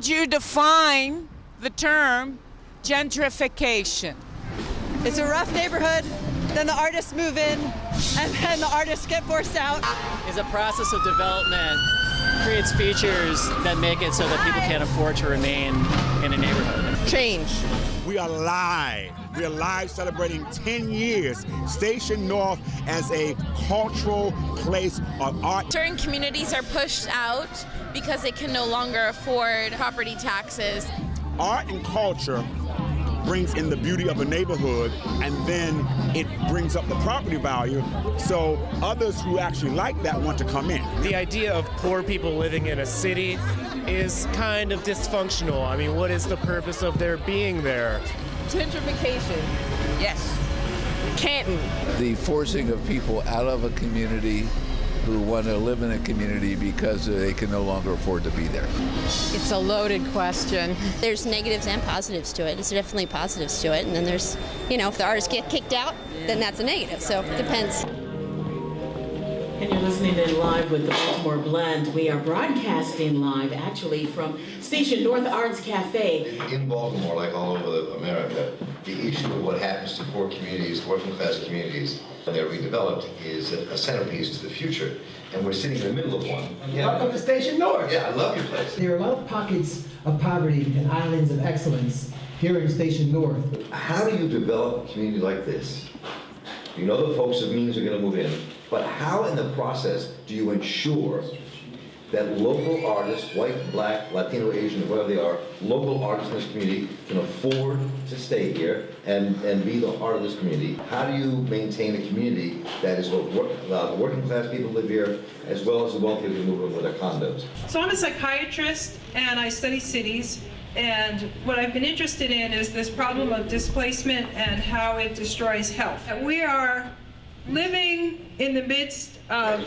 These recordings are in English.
would you define the term gentrification? It's a rough neighborhood, then the artists move in, and then the artists get forced out. Is a process of development creates features that make it so that people can't afford to remain in a neighborhood. Change. We are live. We are live celebrating 10 years. Station North as a cultural place of art. Certain communities are pushed out because they can no longer afford property taxes. Art and culture brings in the beauty of a neighborhood, and then it brings up the property value, so others who actually like that want to come in. The idea of poor people living in a city is kind of dysfunctional. I mean, what is the purpose of their being there? Gentrification. Yes. Canton. The forcing of people out of a community who want to live in a community because they can no longer afford to be there. It's a loaded question. There's negatives and positives to it. There's definitely positives to it. And then there's, if the artists get kicked out, then that's a negative. So it depends. And you're listening in live with the Baltimore Blend. We are broadcasting live, actually, from Station North Arts Cafe. In Baltimore, like all over America, the issue of what happens to poor communities, working class communities, when they're redeveloped is a centerpiece to the future. And we're sitting in the middle of one. Welcome to Station North. Yeah, I love your place. There are a lot of pockets of poverty and islands of excellence here in Station North. How do you develop a community like this? You know the folks of means are going to move in, but how in the process do you ensure that local artists, white, black, Latino, Asian, whatever they are, local artists in this community can afford to stay here and be the heart of this community? How do you maintain a community that is both working class people live here as well as the wealthy who move in with their condos? So I'm a psychiatrist and I study cities, and what I've been interested in is this problem of displacement and how it destroys health. We are living in the midst of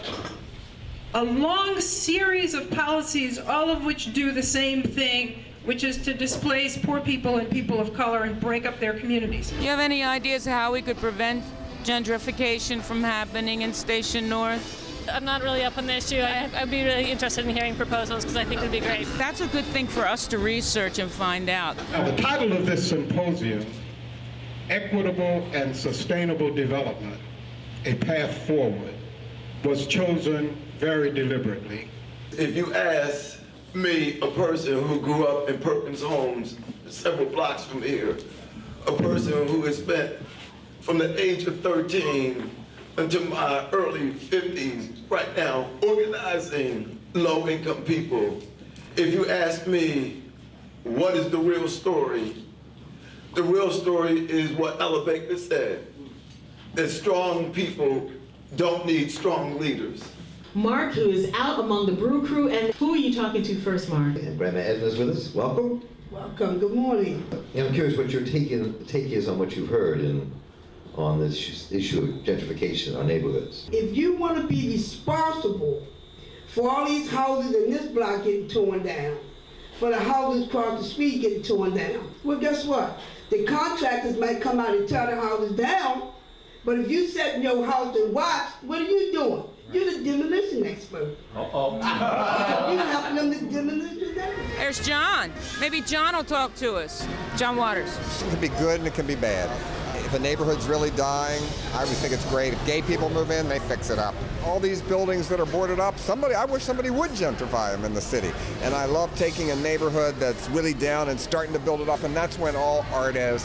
a long series of policies, all of which do the same thing, which is to displace poor people and people of color and break up their communities. Do you have any ideas how we could prevent gentrification from happening in Station North? I'm not really up on the issue. I'd be really interested in hearing proposals because I think it would be great. That's a good thing for us to research and find out. Now, the title of this symposium, Equitable and Sustainable Development, A Path Forward, was chosen very deliberately. If you ask me, a person who grew up in Perkins Homes, several blocks from here, a person who has spent from the age of 13 until my early 50s, right now, organizing low-income people, if you ask me, what is the real story? The real story is what Ella Baker said, that strong people don't need strong leaders. Mark, who is out among the brew crew, and who are you talking to first, Mark? And Brenda Edna's with us. Welcome. Welcome. Good morning. I'm curious what your take is on what you've heard on this issue of gentrification in our neighborhoods. If you want to be responsible for all these houses in this block getting torn down, for the houses across the street getting torn down, well, guess what? The contractors might come out and tear the houses down, but if you sit in your house and watch, what are you doing? You're the demolition expert. Uh-oh. You're helping them to demolish it down. There's John. Maybe John will talk to us. John Waters. It can be good and it can be bad. If a neighborhood's really dying, I would think it's great. If gay people move in, they fix it up. All these buildings that are boarded up, I wish somebody would gentrify them in the city. And I love taking a neighborhood that's really down and starting to build it up, and that's when all art is.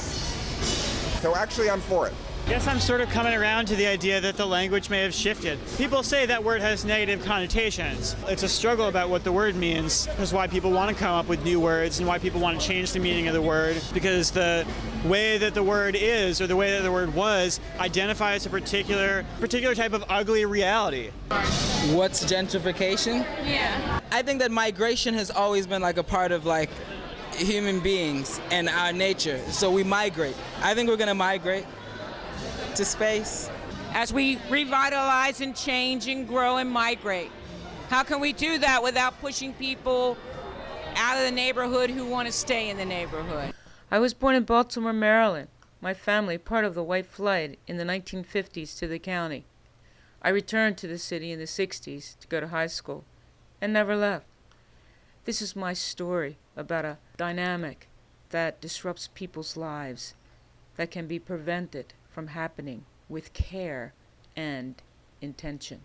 So actually, I'm for it. I guess I'm sort of coming around to the idea that the language may have shifted. People say that word has negative connotations. It's a struggle about what the word means. That's why people want to come up with new words and why people want to change the meaning of the word, because the way that the word is or the way that the word was identifies a particular type of ugly reality. What's gentrification? Yeah. I think that migration has always been like a part of like human beings and our nature. So we migrate. I think we're going to migrate to space. As we revitalize and change and grow and migrate. How can we do that without pushing people out of the neighborhood who want to stay in the neighborhood? I was born in Baltimore, Maryland. My family, part of the white flight in the 1950s to the county. I returned to the city in the 60s to go to high school and never left. This is my story about a dynamic that disrupts people's lives that can be prevented from happening with care and intention.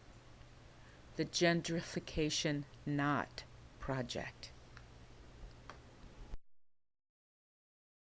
The Gentrification Knot Project.